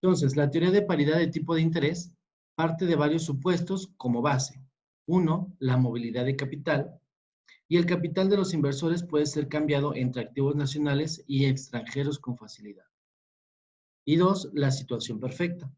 Entonces, la teoría de paridad de tipo de interés parte de varios supuestos como base. Uno, la movilidad de capital. Y el capital de los inversores puede ser cambiado entre activos nacionales y extranjeros con facilidad. Y dos, la situación perfecta,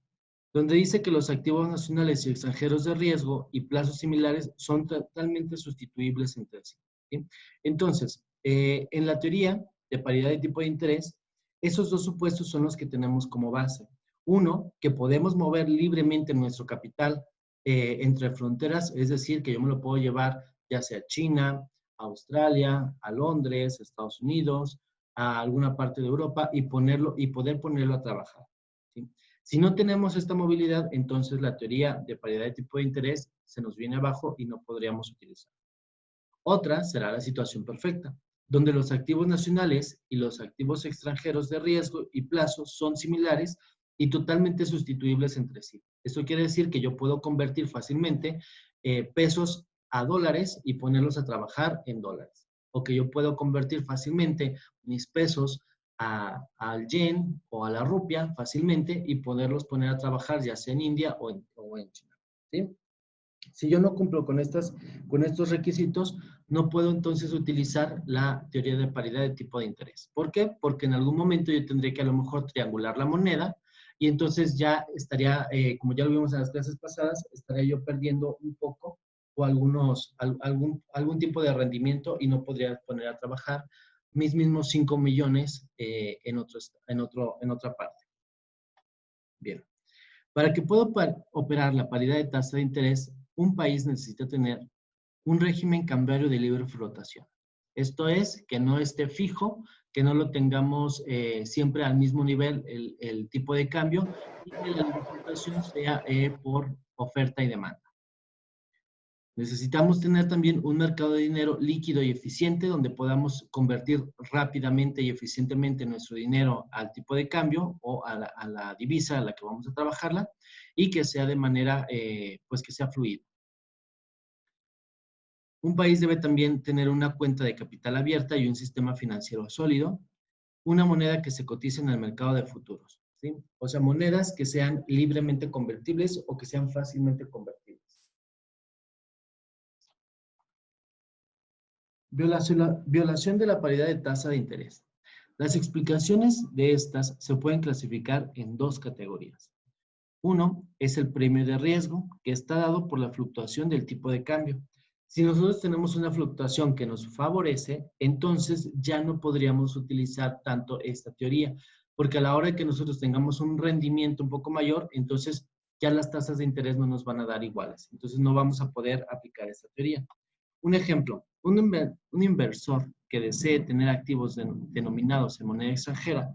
donde dice que los activos nacionales y extranjeros de riesgo y plazos similares son totalmente sustituibles entre sí. ¿Sí? Entonces, en la teoría de paridad de tipo de interés, esos dos supuestos son los que tenemos como base. Uno, que podemos mover libremente nuestro capital entre fronteras, es decir, que yo me lo puedo llevar ya sea a China, a Australia, a Londres, a Estados Unidos, a alguna parte de Europa y poder ponerlo a trabajar. ¿Sí? Si no tenemos esta movilidad, entonces la teoría de paridad de tipo de interés se nos viene abajo y no podríamos utilizar. Otra será la situación perfecta, donde los activos nacionales y los activos extranjeros de riesgo y plazo son similares y totalmente sustituibles entre sí. Esto quiere decir que yo puedo convertir fácilmente pesos a dólares y ponerlos a trabajar en dólares. O que yo puedo convertir fácilmente mis pesos al yen o a la rupia fácilmente y poderlos poner a trabajar ya sea en India o en China. ¿Sí? Si yo no cumplo con estos requisitos, no puedo entonces utilizar la teoría de paridad de tipo de interés. ¿Por qué? Porque en algún momento yo tendré que a lo mejor triangular la moneda y entonces ya estaría, como ya lo vimos en las clases pasadas, estaría yo perdiendo un poco o algún tipo de rendimiento y no podría poner a trabajar mis mismos 5 millones en otra parte. Bien. Para que pueda operar la paridad de tasa de interés, un país necesita tener un régimen cambiario de libre flotación. Esto es, que no esté fijo, que no lo tengamos siempre al mismo nivel el tipo de cambio y que la libre flotación sea por oferta y demanda. Necesitamos tener también un mercado de dinero líquido y eficiente donde podamos convertir rápidamente y eficientemente nuestro dinero al tipo de cambio o a la divisa a la que vamos a trabajarla y que sea de manera, pues que sea fluido. Un país debe también tener una cuenta de capital abierta y un sistema financiero sólido, una moneda que se cotice en el mercado de futuros, ¿sí? O sea, monedas que sean libremente convertibles o que sean fácilmente convertibles. Violación de la paridad de tasa de interés. Las explicaciones de estas se pueden clasificar en dos categorías. Uno es el premio de riesgo, que está dado por la fluctuación del tipo de cambio. Si nosotros tenemos una fluctuación que nos favorece, entonces ya no podríamos utilizar tanto esta teoría, porque a la hora de que nosotros tengamos un rendimiento un poco mayor, entonces ya las tasas de interés no nos van a dar iguales. Entonces no vamos a poder aplicar esta teoría. Un ejemplo, un inversor que desee tener activos denominados en moneda extranjera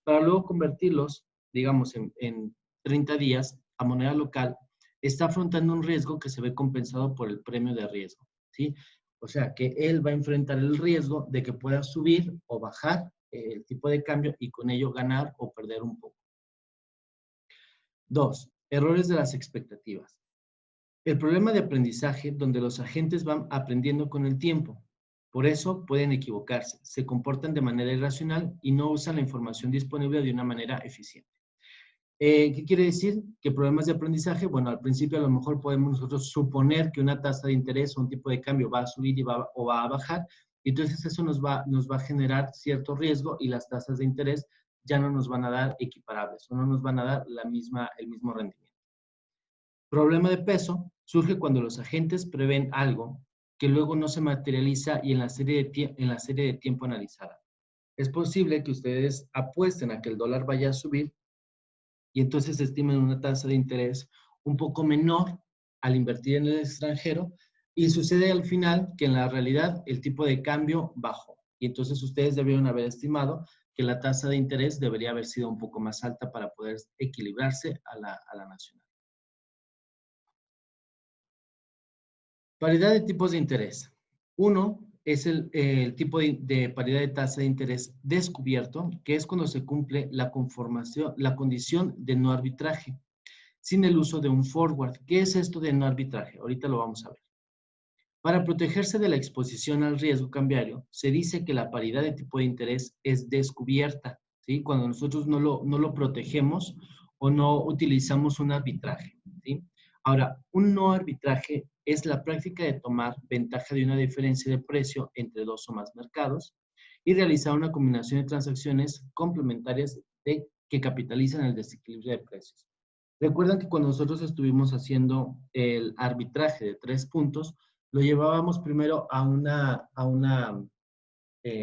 para luego convertirlos, digamos, en 30 días a moneda local, está afrontando un riesgo que se ve compensado por el premio de riesgo, ¿sí? O sea, que él va a enfrentar el riesgo de que pueda subir o bajar el tipo de cambio y con ello ganar o perder un poco. Dos, errores de las expectativas. El problema de aprendizaje donde los agentes van aprendiendo con el tiempo. Por eso pueden equivocarse, se comportan de manera irracional y no usan la información disponible de una manera eficiente. ¿Qué quiere decir? Que problemas de aprendizaje, bueno, al principio a lo mejor podemos nosotros suponer que una tasa de interés o un tipo de cambio va a subir o va a bajar, y entonces eso nos va a generar cierto riesgo y las tasas de interés ya no nos van a dar equiparables o no nos van a dar el mismo rendimiento. Problema de peso surge cuando los agentes prevén algo que luego no se materializa y en la serie de tiempo analizada. Es posible que ustedes apuesten a que el dólar vaya a subir y entonces estimen una tasa de interés un poco menor al invertir en el extranjero y sucede al final que en la realidad el tipo de cambio bajó. Y entonces ustedes debieron haber estimado que la tasa de interés debería haber sido un poco más alta para poder equilibrarse a la nacional. Paridad de tipos de interés. Uno es el tipo de paridad de tasa de interés descubierto, que es cuando se cumple la condición de no arbitraje, sin el uso de un forward. ¿Qué es esto de no arbitraje? Ahorita lo vamos a ver. Para protegerse de la exposición al riesgo cambiario, se dice que la paridad de tipo de interés es descubierta, ¿sí? Cuando nosotros no lo protegemos o no utilizamos un arbitraje, ¿sí? Ahora, un no arbitraje es la práctica de tomar ventaja de una diferencia de precio entre dos o más mercados y realizar una combinación de transacciones complementarias que capitalizan el desequilibrio de precios. Recuerdan que cuando nosotros estuvimos haciendo el arbitraje de 3 puntos, lo llevábamos primero a una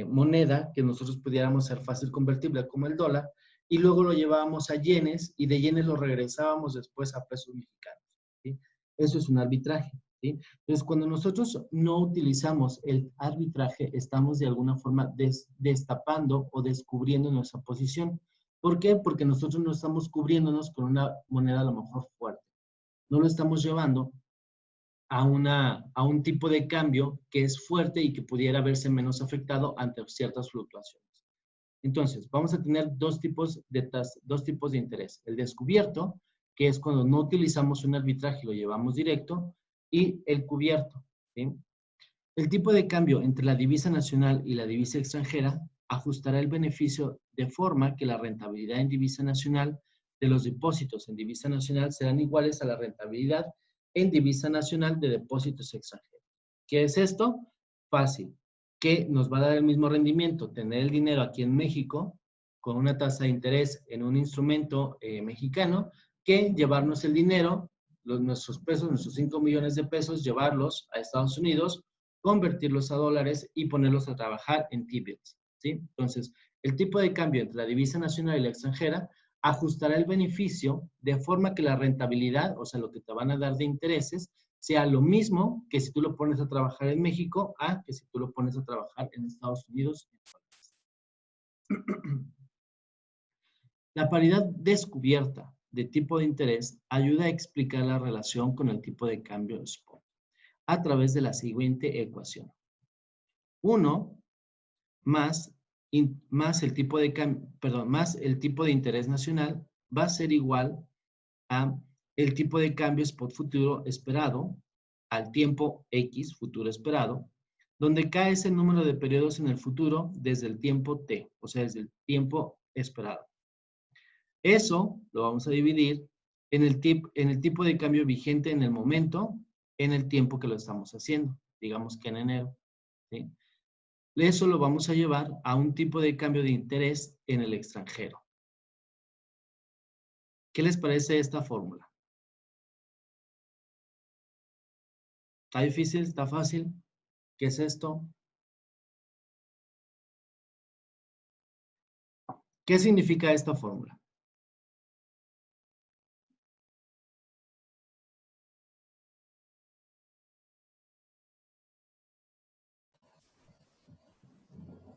moneda que nosotros pudiéramos ser fácil convertible como el dólar, y luego lo llevábamos a yenes y de yenes lo regresábamos después a pesos mexicanos, ¿sí? Eso es un arbitraje, ¿sí? Entonces, cuando nosotros no utilizamos el arbitraje, estamos de alguna forma destapando o descubriendo nuestra posición. ¿Por qué? Porque nosotros no estamos cubriéndonos con una moneda a lo mejor fuerte. No lo estamos llevando a un tipo de cambio que es fuerte y que pudiera verse menos afectado ante ciertas fluctuaciones. Entonces, vamos a tener dos tipos de interés. El descubierto, que es cuando no utilizamos un arbitraje y lo llevamos directo, y el cubierto, ¿sí? El tipo de cambio entre la divisa nacional y la divisa extranjera ajustará el beneficio de forma que la rentabilidad en divisa nacional de los depósitos en divisa nacional serán iguales a la rentabilidad en divisa nacional de depósitos extranjeros. ¿Qué es esto? Fácil. Que nos va a dar el mismo rendimiento tener el dinero aquí en México con una tasa de interés en un instrumento mexicano que llevarnos el dinero, nuestros pesos, nuestros 5 millones de pesos, llevarlos a Estados Unidos, convertirlos a dólares y ponerlos a trabajar en T-bills, ¿sí? Entonces, el tipo de cambio entre la divisa nacional y la extranjera ajustará el beneficio de forma que la rentabilidad, o sea, lo que te van a dar de intereses, sea lo mismo que si tú lo pones a trabajar en México a que si tú lo pones a trabajar en Estados Unidos. La paridad descubierta de tipo de interés ayuda a explicar la relación con el tipo de cambio spot a través de la siguiente ecuación. 1 más el tipo de más el tipo de interés nacional va a ser igual a el tipo de cambio spot futuro esperado al tiempo X futuro esperado, donde K es el número de periodos en el futuro desde el tiempo T, o sea, desde el tiempo esperado. Eso lo vamos a dividir en el tipo de cambio vigente en el momento, en el tiempo que lo estamos haciendo, digamos que en enero, ¿sí? Eso lo vamos a llevar a un tipo de cambio de interés en el extranjero. ¿Qué les parece esta fórmula? ¿Está difícil? ¿Está fácil? ¿Qué es esto? ¿Qué significa esta fórmula?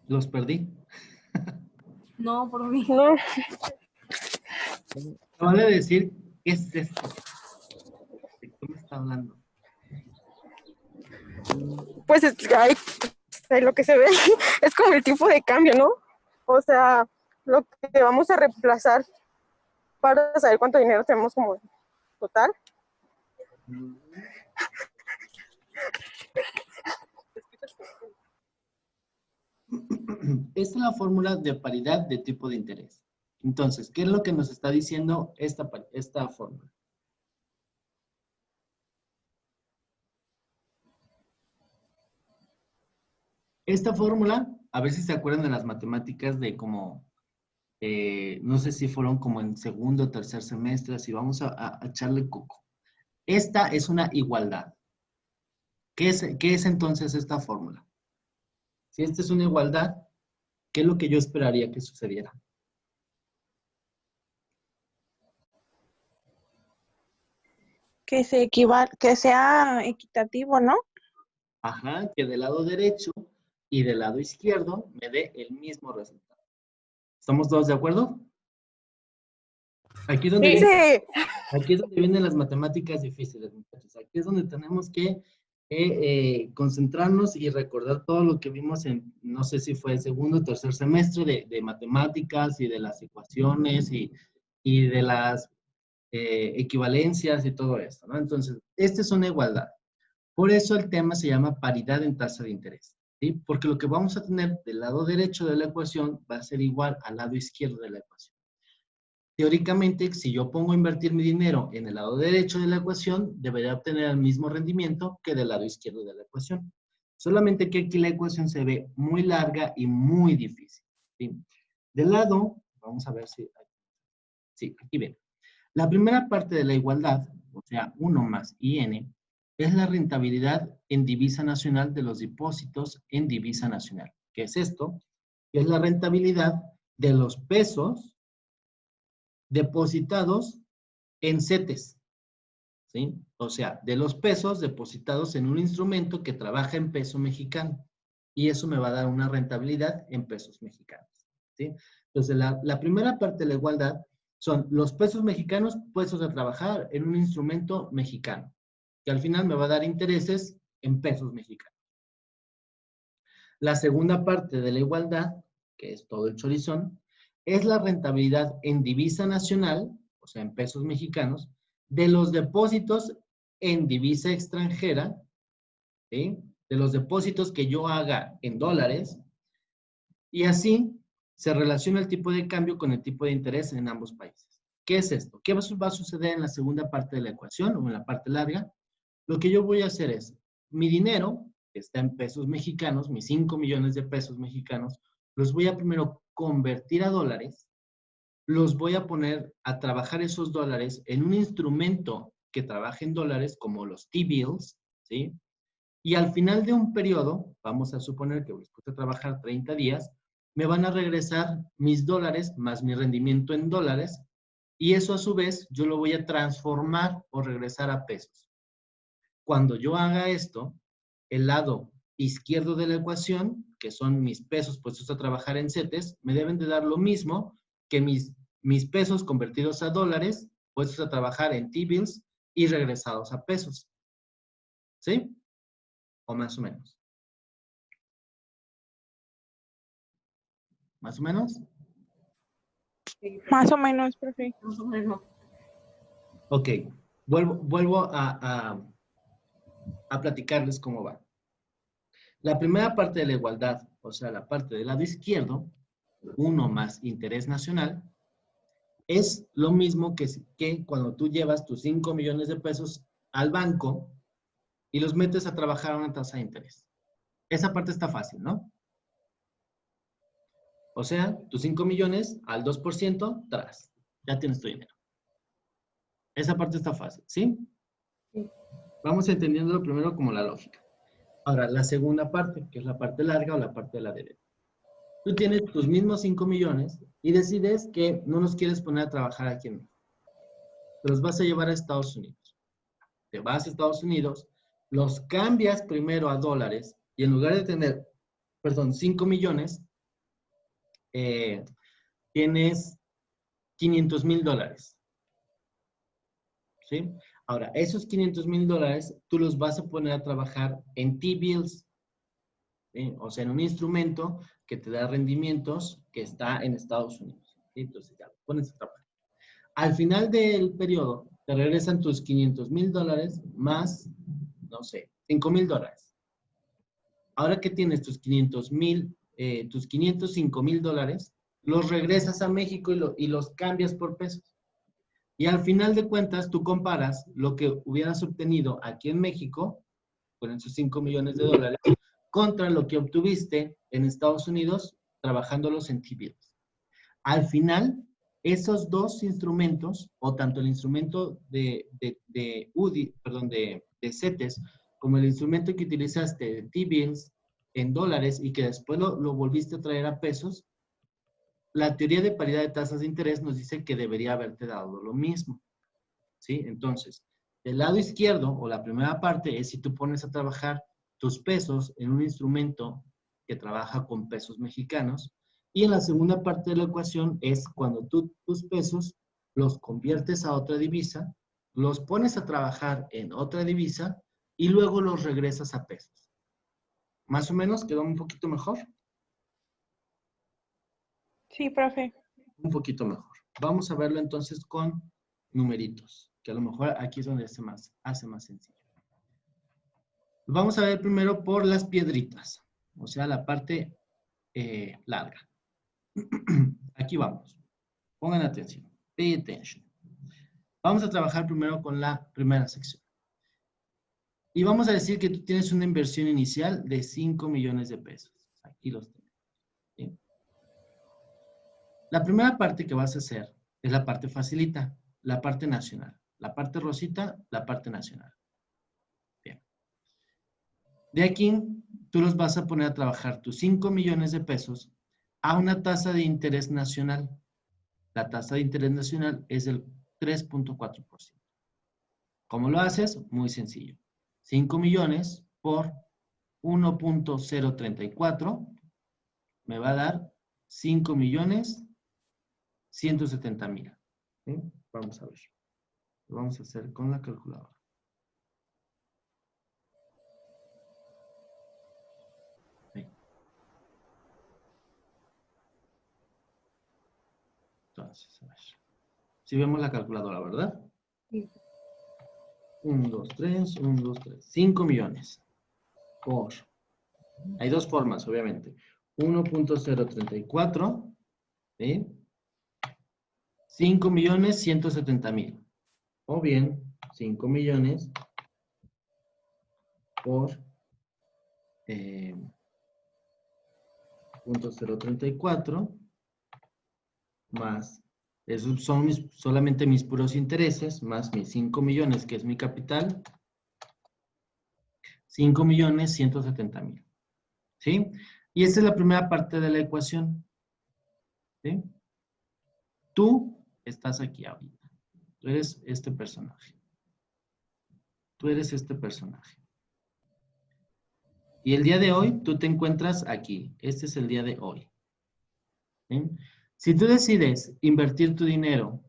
Los perdí. No, por mí. No. Vale decir, ¿qué es esto? ¿De qué me está hablando? Pues lo que se ve es como el tipo de cambio, ¿no? O sea, lo que vamos a reemplazar para saber cuánto dinero tenemos como total. Esta es la fórmula de paridad de tipo de interés. Entonces, ¿qué es lo que nos está diciendo esta fórmula? Esta fórmula, a ver si se acuerdan de las matemáticas de como, no sé si fueron como en segundo o tercer semestre, así vamos a echarle coco. Esta es una igualdad. ¿Qué es entonces esta fórmula? Si esta es una igualdad, ¿qué es lo que yo esperaría que sucediera? Que sea equitativo, ¿no? Ajá, que del lado derecho y del lado izquierdo me dé el mismo resultado. ¿Estamos todos de acuerdo? Aquí es donde, aquí es donde vienen las matemáticas difíciles, muchachos. Aquí es donde tenemos que concentrarnos y recordar todo lo que vimos en, no sé si fue el segundo o tercer semestre de matemáticas y de las ecuaciones y de las equivalencias y todo esto, ¿no? Entonces, esta es una igualdad. Por eso el tema se llama paridad en tasa de interés, ¿sí? Porque lo que vamos a tener del lado derecho de la ecuación va a ser igual al lado izquierdo de la ecuación. Teóricamente, si yo pongo a invertir mi dinero en el lado derecho de la ecuación, debería obtener el mismo rendimiento que del lado izquierdo de la ecuación. Solamente que aquí la ecuación se ve muy larga y muy difícil, ¿sí? Del lado, vamos a ver si... Sí, aquí ven. La primera parte de la igualdad, o sea, 1 más IN, es la rentabilidad en divisa nacional de los depósitos en divisa nacional. ¿Qué es esto? Es la rentabilidad de los pesos depositados en CETES, ¿sí? O sea, de los pesos depositados en un instrumento que trabaja en peso mexicano. Y eso me va a dar una rentabilidad en pesos mexicanos, ¿sí? Entonces, la primera parte de la igualdad son los pesos mexicanos puestos a trabajar en un instrumento mexicano, que al final me va a dar intereses en pesos mexicanos. La segunda parte de la igualdad, que es todo el chorizón, es la rentabilidad en divisa nacional, o sea, en pesos mexicanos, de los depósitos en divisa extranjera, ¿sí? De los depósitos que yo haga en dólares, y así se relaciona el tipo de cambio con el tipo de interés en ambos países. ¿Qué es esto? ¿Qué va a suceder en la segunda parte de la ecuación o en la parte larga? Lo que yo voy a hacer es, mi dinero, que está en pesos mexicanos, mis 5 millones de pesos mexicanos, los voy a primero convertir a dólares, los voy a poner a trabajar esos dólares en un instrumento que trabaje en dólares, como los T-bills, ¿sí? Y al final de un periodo, vamos a suponer que después de trabajar 30 días, me van a regresar mis dólares más mi rendimiento en dólares, y eso a su vez yo lo voy a transformar o regresar a pesos. Cuando yo haga esto, el lado izquierdo de la ecuación, que son mis pesos puestos a trabajar en CETES, me deben de dar lo mismo que mis pesos convertidos a dólares, puestos a trabajar en T-bills y regresados a pesos. ¿Sí? O más o menos. ¿Más o menos? Más o menos, profe. Más o menos. Ok. Vuelvo a platicarles cómo va. La primera parte de la igualdad, o sea, la parte del lado izquierdo, 1 más interés nacional, es lo mismo que cuando tú llevas tus 5 millones de pesos al banco y los metes a trabajar a una tasa de interés. Esa parte está fácil, ¿no? O sea, tus 5 millones al 2%, tras, ya tienes tu dinero. Esa parte está fácil, ¿sí? Sí. Vamos entendiéndolo primero como la lógica. Ahora, la segunda parte, que es la parte larga o la parte de la derecha. Tú tienes tus mismos 5 millones y decides que no los quieres poner a trabajar aquí en México. Te los vas a llevar a Estados Unidos. Te vas a Estados Unidos, los cambias primero a dólares y en lugar de tener, 5 millones, tienes $500,000. ¿Sí? Ahora, esos $500,000 tú los vas a poner a trabajar en T-bills, ¿sí? O sea, en un instrumento que te da rendimientos que está en Estados Unidos, ¿sí? Entonces ya, pones a trabajar. Al final del periodo, te regresan tus $500,000 más, no sé, $5,000. Ahora que tienes tus tus $505,000, los regresas a México y los cambias por pesos. Y al final de cuentas, tú comparas lo que hubieras obtenido aquí en México, con esos 5 millones de dólares, contra lo que obtuviste en Estados Unidos trabajándolos en T-bills. Al final, esos dos instrumentos, o tanto el instrumento de CETES, como el instrumento que utilizaste de T-bills en dólares y que después lo volviste a traer a pesos, la teoría de paridad de tasas de interés nos dice que debería haberte dado lo mismo, ¿sí? Entonces, el lado izquierdo, o la primera parte, es si tú pones a trabajar tus pesos en un instrumento que trabaja con pesos mexicanos, y en la segunda parte de la ecuación es cuando tú tus pesos los conviertes a otra divisa, los pones a trabajar en otra divisa, y luego los regresas a pesos. ¿Más o menos quedó un poquito mejor? Sí, profe. Un poquito mejor. Vamos a verlo entonces con numeritos, que a lo mejor aquí es donde hace más sencillo. Vamos a ver primero por las piedritas, o sea, la parte larga. Aquí vamos. Pongan atención. Pay attention. Vamos a trabajar primero con la primera sección. Y vamos a decir que tú tienes una inversión inicial de 5 millones de pesos. Aquí los tengo. ¿Sí? La primera parte que vas a hacer es la parte facilita, la parte nacional. La parte rosita, la parte nacional. Bien. De aquí, tú los vas a poner a trabajar tus 5 millones de pesos a una tasa de interés nacional. La tasa de interés nacional es del 3.4%. ¿Cómo lo haces? Muy sencillo. 5 millones por 1.034 me va a dar 5 millones 170 mil. ¿Sí? Vamos a ver. Lo vamos a hacer con la calculadora. ¿Sí? Entonces, a ver. Si vemos la calculadora, ¿verdad? Sí. 1, 2, 3, 1, 2, 3. 5 millones por... Hay dos formas, obviamente. 1.034, ¿sí? 5 millones 170 mil. O bien, 5 millones por 0.034 más, esos son solamente mis puros intereses, más mis 5 millones, que es mi capital, 5 millones 170 mil. ¿Sí? Y esta es la primera parte de la ecuación. ¿Sí? Tú estás aquí ahorita. Tú eres este personaje. Tú eres este personaje. Y el día de hoy, tú te encuentras aquí. Este es el día de hoy. ¿Sí? Si tú decides invertir tu dinero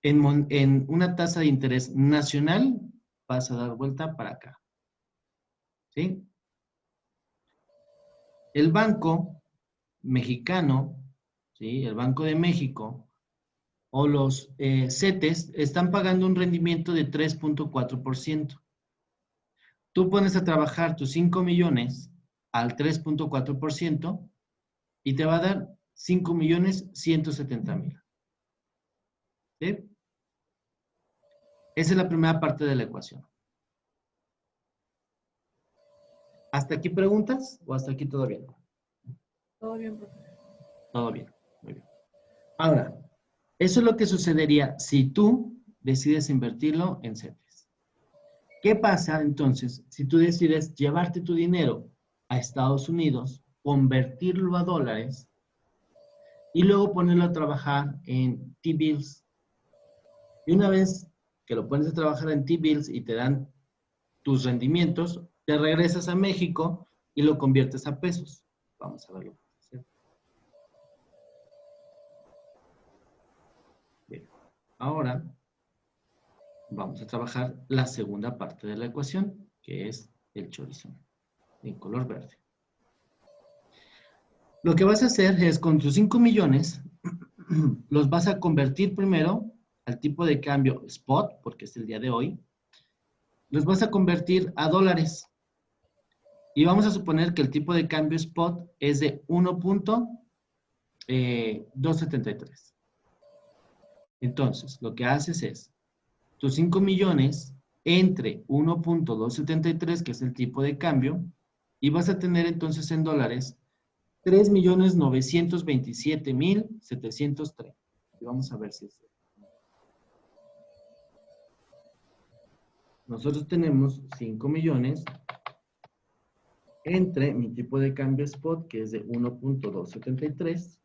en una tasa de interés nacional, vas a dar vuelta para acá. ¿Sí? El banco mexicano, ¿sí? El Banco de México, o los CETES, están pagando un rendimiento de 3.4%. Tú pones a trabajar tus 5 millones al 3.4% y te va a dar 5 millones 170 mil. ¿Sí? Esa es la primera parte de la ecuación. ¿Hasta aquí preguntas o hasta aquí todo bien? Todo bien, profe. Todo bien, muy bien. Ahora, eso es lo que sucedería si tú decides invertirlo en CETES. ¿Qué pasa entonces si tú decides llevarte tu dinero a Estados Unidos, convertirlo a dólares y luego ponerlo a trabajar en T-bills? Y una vez que lo pones a trabajar en T-bills y te dan tus rendimientos, te regresas a México y lo conviertes a pesos. Vamos a verlo. Bien. Ahora vamos a trabajar la segunda parte de la ecuación, que es el chorizón, en color verde. Lo que vas a hacer es con tus 5 millones, los vas a convertir primero al tipo de cambio spot, porque es el día de hoy. Los vas a convertir a dólares. Y vamos a suponer que el tipo de cambio spot es de 1.273. Entonces, lo que haces es, tus 5 millones entre 1.273, que es el tipo de cambio, y vas a tener entonces en dólares 3.927.703. Y vamos a ver si es cierto. Nosotros tenemos 5 millones entre mi tipo de cambio spot, que es de 1.273,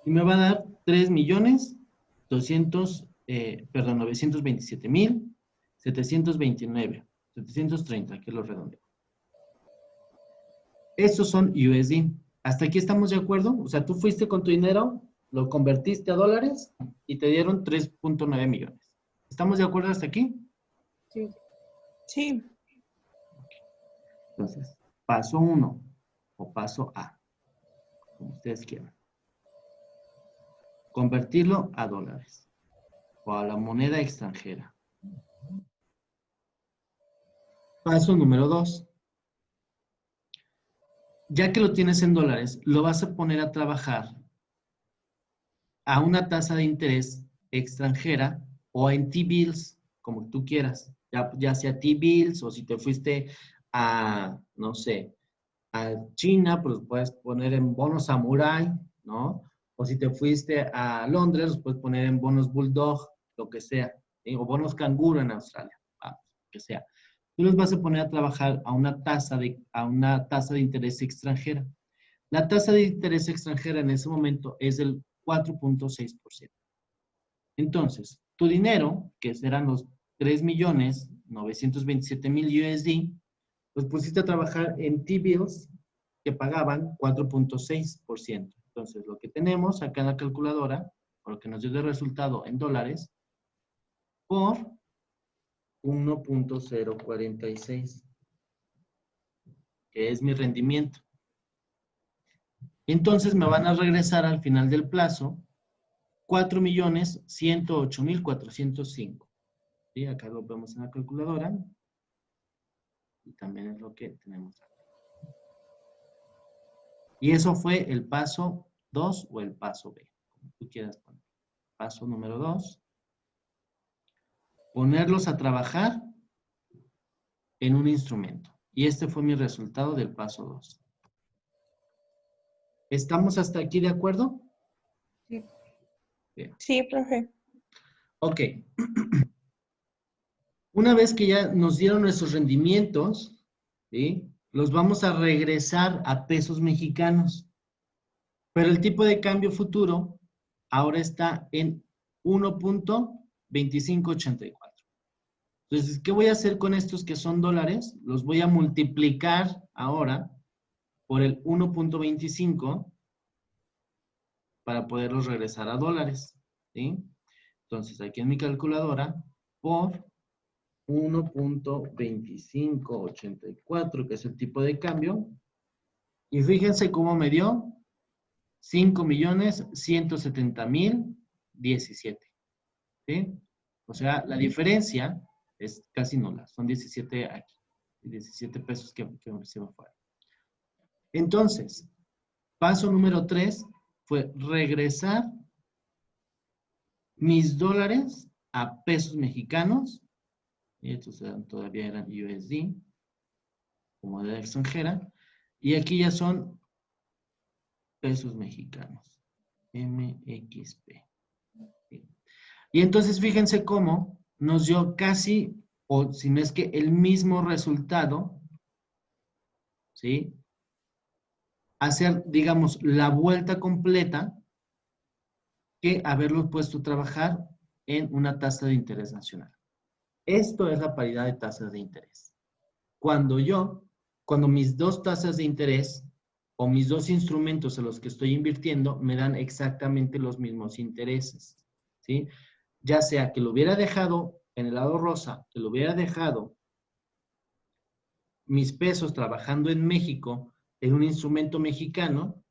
y me va a dar 927.729, 730, que es lo redondeo. Estos son USD. ¿Hasta aquí estamos de acuerdo? O sea, tú fuiste con tu dinero, lo convertiste a dólares y te dieron 3.9 millones. ¿Estamos de acuerdo hasta aquí? Sí. Sí. Entonces, paso 1 o paso A, como ustedes quieran. Convertirlo a dólares o a la moneda extranjera. Paso número 2. Ya que lo tienes en dólares, lo vas a poner a trabajar a una tasa de interés extranjera o en T-bills, como tú quieras, ya sea T-bills o si te fuiste a, no sé, a China, pues los puedes poner en bonos Samurai, ¿no? O si te fuiste a Londres, los puedes poner en bonos Bulldog, lo que sea, ¿sí? O bonos Canguro en Australia, lo que sea. Tú los vas a poner a trabajar a una tasa de interés extranjera. La tasa de interés extranjera en ese momento es del 4.6%. Entonces, tu dinero, que serán los 3.927.000 USD, los pusiste a trabajar en T-bills que pagaban 4.6%. Entonces, lo que tenemos acá en la calculadora, o lo que nos dio de resultado en dólares, por 1.046, que es mi rendimiento. Entonces, me van a regresar al final del plazo 4.108.405. ¿Sí? Acá lo vemos en la calculadora. Y también es lo que tenemos acá. Y eso fue el paso 2 o el paso B, como tú quieras poner. Paso número 2. Ponerlos a trabajar en un instrumento. Y este fue mi resultado del paso 2. ¿Estamos hasta aquí de acuerdo? Sí. Bien. Sí, profe. Ok. Una vez que ya nos dieron nuestros rendimientos, ¿sí? Los vamos a regresar a pesos mexicanos. Pero el tipo de cambio futuro ahora está en 1.2584. Entonces, ¿qué voy a hacer con estos que son dólares? Los voy a multiplicar ahora por el 1.25 para poderlos regresar a dólares, ¿sí? Entonces, aquí en mi calculadora, por 1.2584, que es el tipo de cambio, y fíjense cómo me dio 5.170.017, ¿sí? O sea, la diferencia es casi nula, son 17 aquí, 17 pesos que se me fueron. Entonces, paso número 3 fue regresar mis dólares a pesos mexicanos, y estos todavía eran USD, como moneda extranjera, y aquí ya son pesos mexicanos, MXP. ¿Sí? Y entonces fíjense cómo nos dio casi, o si no es que el mismo resultado, ¿sí? Hacer, digamos, la vuelta completa que haberlos puesto a trabajar en una tasa de interés nacional. Esto es la paridad de tasas de interés. Cuando mis dos tasas de interés o mis dos instrumentos en los que estoy invirtiendo me dan exactamente los mismos intereses, ¿sí? Ya sea que lo hubiera dejado en el lado rosa, que lo hubiera dejado mis pesos trabajando en México en un instrumento mexicano,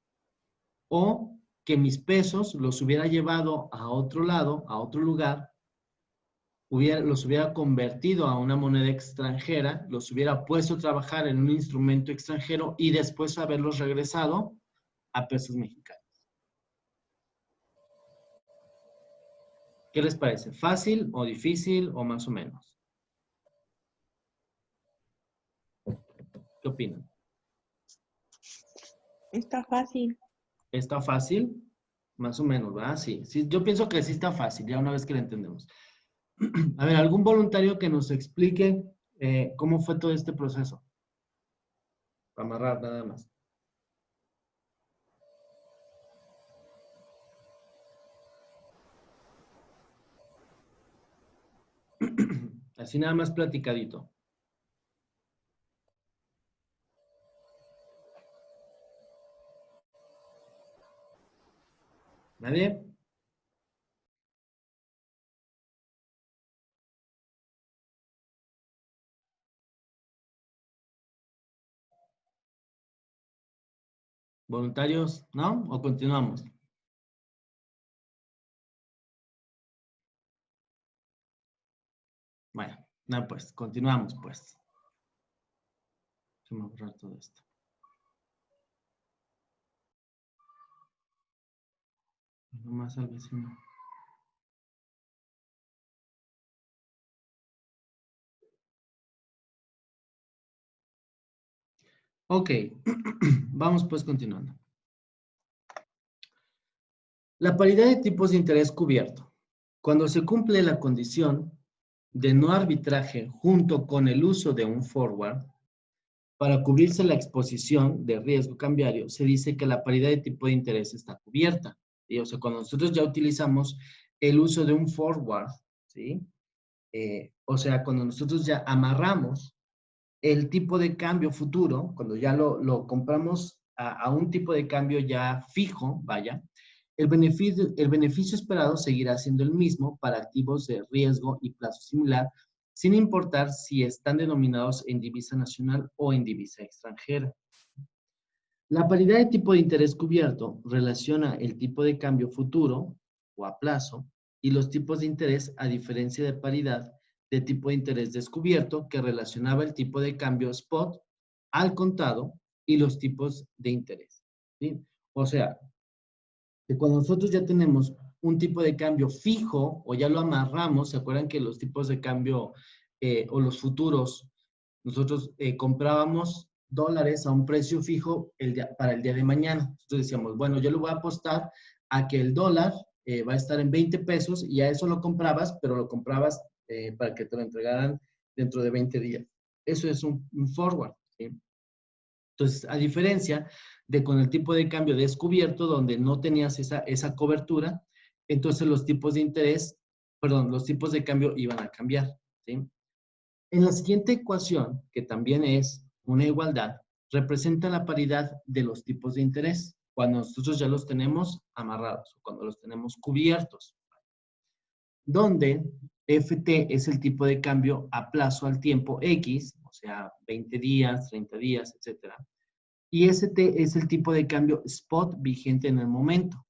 o que mis pesos los hubiera llevado a otro lado, a otro lugar, los hubiera convertido a una moneda extranjera, los hubiera puesto a trabajar en un instrumento extranjero y después haberlos regresado a pesos mexicanos. ¿Qué les parece? ¿Fácil o difícil o más o menos? ¿Qué opinan? Está fácil. ¿Está fácil? Más o menos, ¿verdad? Sí, sí, yo pienso que sí está fácil, ya una vez que lo entendemos. A ver, ¿algún voluntario que nos explique cómo fue todo este proceso? Para amarrar nada más. Así nada más platicadito. ¿Nadie? ¿Voluntarios? ¿No? ¿O continuamos? Bueno, no, pues, continuamos, pues. Déjame borrar todo esto. Nomás al vecino. Ok, vamos pues continuando. La paridad de tipos de interés cubierto. Cuando se cumple la condición de no arbitraje junto con el uso de un forward, para cubrirse la exposición de riesgo cambiario, se dice que la paridad de tipo de interés está cubierta. ¿Sí? O sea, cuando nosotros ya utilizamos el uso de un forward, ¿sí? O sea, cuando nosotros ya amarramos el tipo de cambio futuro, cuando ya lo compramos a un tipo de cambio ya fijo, vaya, el beneficio esperado seguirá siendo el mismo para activos de riesgo y plazo similar, sin importar si están denominados en divisa nacional o en divisa extranjera. La paridad de tipo de interés cubierto relaciona el tipo de cambio futuro o a plazo y los tipos de interés, a diferencia de paridad de tipo de interés descubierto que relacionaba el tipo de cambio spot al contado y los tipos de interés. ¿Sí? O sea, que cuando nosotros ya tenemos un tipo de cambio fijo o ya lo amarramos, ¿se acuerdan que los tipos de cambio o los futuros, nosotros comprábamos dólares a un precio fijo para el día de mañana? Entonces decíamos, bueno, yo le voy a apostar a que el dólar va a estar en 20 pesos y a eso lo comprabas, pero lo comprabas para que te lo entregaran dentro de 20 días. Eso es un forward, ¿sí? Entonces, a diferencia de con el tipo de cambio descubierto, donde no tenías esa cobertura, entonces los tipos de interés, perdón, los tipos de cambio iban a cambiar, ¿sí? En la siguiente ecuación, que también es una igualdad, representa la paridad de los tipos de interés, cuando nosotros ya los tenemos amarrados, cuando los tenemos cubiertos, donde FT es el tipo de cambio a plazo al tiempo X, o sea, 20 días, 30 días, etcétera. Y ST es el tipo de cambio spot vigente en el momento.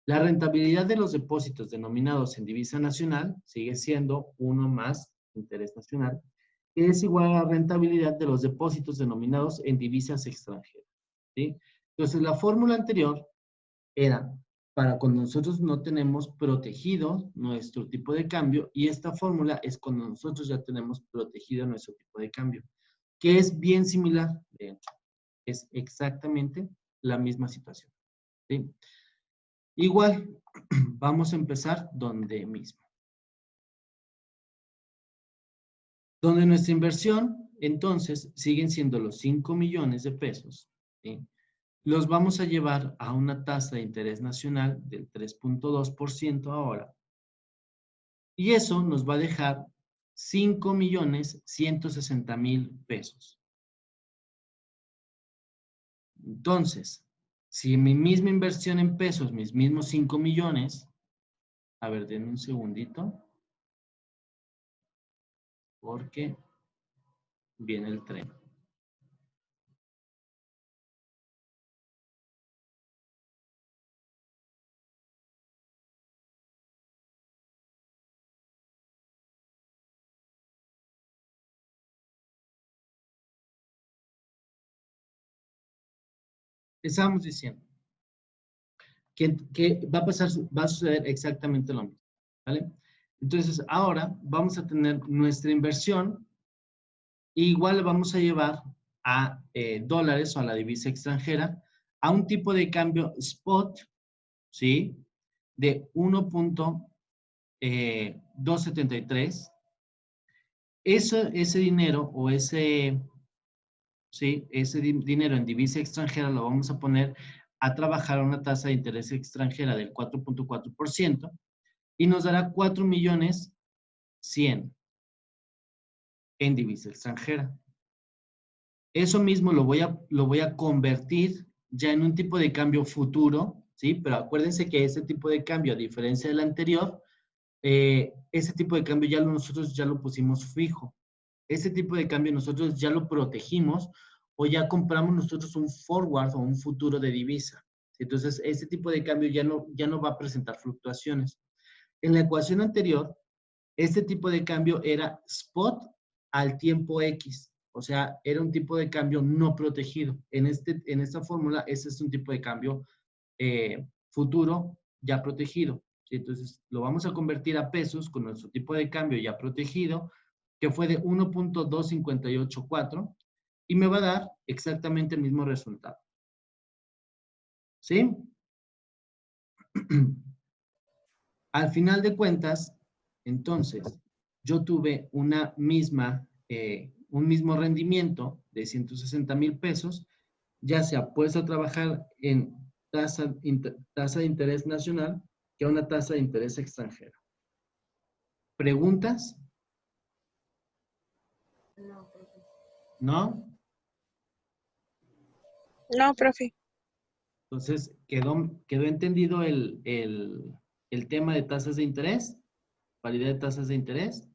La rentabilidad de los depósitos denominados en divisa nacional sigue siendo 1 más interés nacional, que es igual a la rentabilidad de los depósitos denominados en divisas extranjeras, ¿sí? Entonces, la fórmula anterior era para cuando nosotros no tenemos protegido nuestro tipo de cambio, y esta fórmula es cuando nosotros ya tenemos protegido nuestro tipo de cambio, que es bien similar, de hecho. Es exactamente la misma situación, ¿sí? Igual, vamos a empezar donde mismo. Donde nuestra inversión, entonces, siguen siendo los 5 millones de pesos, ¿sí? Los vamos a llevar a una tasa de interés nacional del 3.2% ahora. Y eso nos va a dejar 5.160.000 pesos. Entonces, si mi misma inversión en pesos, mis mismos 5 millones, a ver, denme un segundito, porque viene el tren. Estábamos diciendo que va a suceder exactamente lo mismo, ¿vale? Entonces, ahora vamos a tener nuestra inversión, e igual vamos a llevar a dólares o a la divisa extranjera a un tipo de cambio spot, ¿sí? De 1.273. Ese dinero o ¿sí? Ese dinero en divisa extranjera lo vamos a poner a trabajar a una tasa de interés extranjera del 4.4% y nos dará 4.100.000 en divisa extranjera. Eso mismo lo voy a convertir ya en un tipo de cambio futuro, ¿sí? Pero acuérdense que ese tipo de cambio, a diferencia del anterior, ese tipo de cambio nosotros ya lo pusimos fijo. Ese tipo de cambio nosotros ya lo protegimos o ya compramos nosotros un forward o un futuro de divisa. Entonces, ese tipo de cambio ya no va a presentar fluctuaciones. En la ecuación anterior, este tipo de cambio era spot al tiempo X. O sea, era un tipo de cambio no protegido. En esta fórmula, ese es un tipo de cambio futuro ya protegido. ¿Sí? Entonces, lo vamos a convertir a pesos con nuestro tipo de cambio ya protegido, que fue de 1.2584, y me va a dar exactamente el mismo resultado. ¿Sí? Al final de cuentas, entonces, yo tuve un mismo rendimiento de 160,000 pesos, ya sea puesto a trabajar en tasa de interés nacional que una tasa de interés extranjera. ¿Preguntas? ¿No? No, profe. Entonces, ¿quedó entendido el tema de tasas de interés? ¿Paridad de tasas de interés?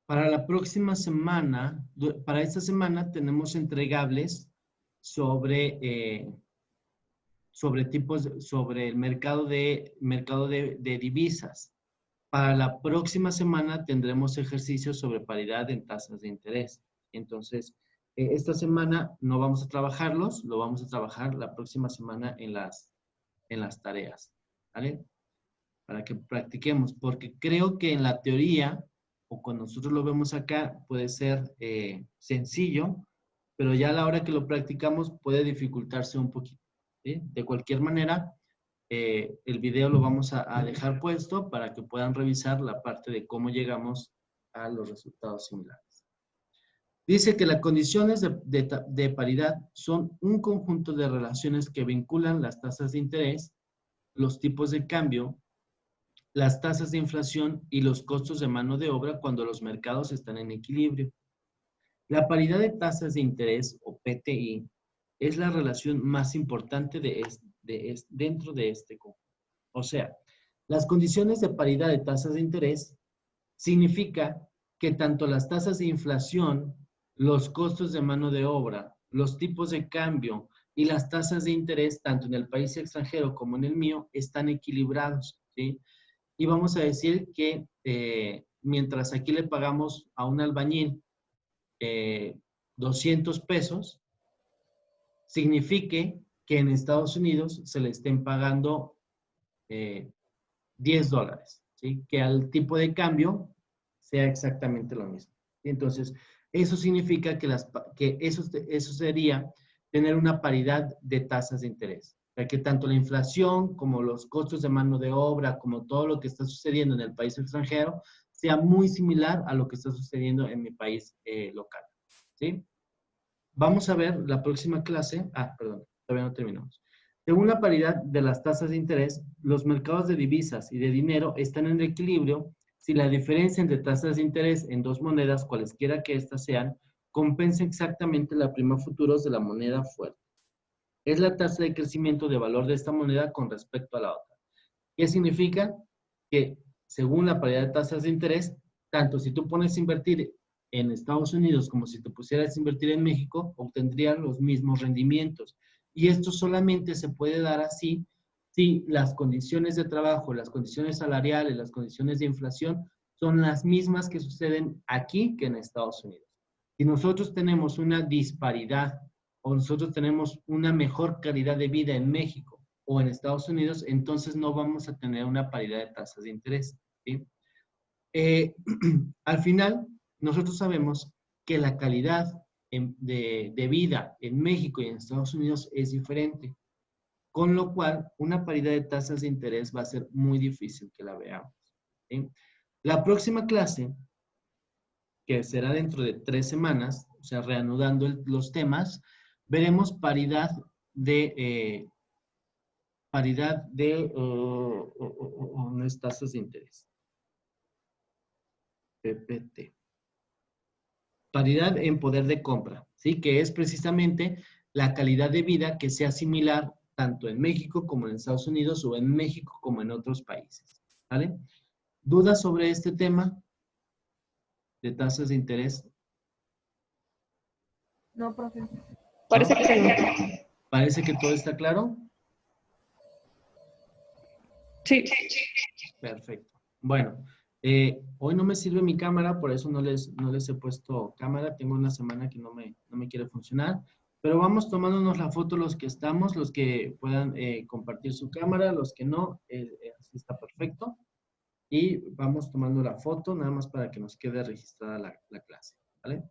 Para la próxima semana, para esta semana tenemos entregables sobre el mercado de divisas. Para la próxima semana tendremos ejercicios sobre paridad en tasas de interés. Entonces, esta semana no vamos a trabajarlos, lo vamos a trabajar la próxima semana en las tareas, ¿vale? Para que practiquemos, porque creo que en la teoría, o cuando nosotros lo vemos acá, puede ser sencillo, pero ya a la hora que lo practicamos puede dificultarse un poquito, ¿sí? De cualquier manera, el video lo vamos a dejar puesto para que puedan revisar la parte de cómo llegamos a los resultados similares. Dice que las condiciones de paridad son un conjunto de relaciones que vinculan las tasas de interés, los tipos de cambio, las tasas de inflación y los costos de mano de obra cuando los mercados están en equilibrio. La paridad de tasas de interés, o PTI, es la relación más importante dentro de este conjunto. O sea, las condiciones de paridad de tasas de interés significa que tanto las tasas de inflación, los costos de mano de obra, los tipos de cambio y las tasas de interés, tanto en el país extranjero como en el mío, están equilibrados, ¿sí? Y vamos a decir que mientras aquí le pagamos a un albañil 200 pesos, signifique que en Estados Unidos se le estén pagando $10, ¿sí? Que al tipo de cambio sea exactamente lo mismo. Entonces, eso significa que eso sería tener una paridad de tasas de interés. O sea, que tanto la inflación como los costos de mano de obra, como todo lo que está sucediendo en el país extranjero, sea muy similar a lo que está sucediendo en mi país local. ¿Sí? Vamos a ver la próxima clase. Perdón, todavía no terminamos. Según la paridad de las tasas de interés, los mercados de divisas y de dinero están en equilibrio si la diferencia entre tasas de interés en dos monedas, cualesquiera que éstas sean, compensa exactamente la prima futuros de la moneda fuerte. Es la tasa de crecimiento de valor de esta moneda con respecto a la otra. ¿Qué significa? Que según la paridad de tasas de interés, tanto si tú pones a invertir en Estados Unidos como si te pusieras a invertir en México, obtendrían los mismos rendimientos. Y esto solamente se puede dar así si las condiciones de trabajo, las condiciones salariales, las condiciones de inflación son las mismas que suceden aquí que en Estados Unidos. Si nosotros tenemos una disparidad o nosotros tenemos una mejor calidad de vida en México o en Estados Unidos, entonces no vamos a tener una paridad de tasas de interés, ¿sí? Al final, nosotros sabemos que la calidad de vida en México y en Estados Unidos es diferente, con lo cual una paridad de tasas de interés va a ser muy difícil que la veamos, ¿sí? La próxima clase, que será dentro de 3 semanas, o sea, reanudando los temas, veremos paridad de unas tasas de interés. PPT. Paridad en poder de compra, ¿sí? Que es precisamente la calidad de vida que sea similar tanto en México como en Estados Unidos o en México como en otros países, ¿vale? ¿Dudas sobre este tema de tasas de interés? No, profe. Parece que no. ¿Parece que todo está claro? Sí. Perfecto. Bueno, hoy no me sirve mi cámara, por eso no les he puesto cámara. Tengo una semana que no me quiere funcionar. Pero vamos tomándonos la foto los que estamos, los que puedan compartir su cámara, los que no, así está perfecto. Y vamos tomando la foto nada más para que nos quede registrada la clase, ¿vale?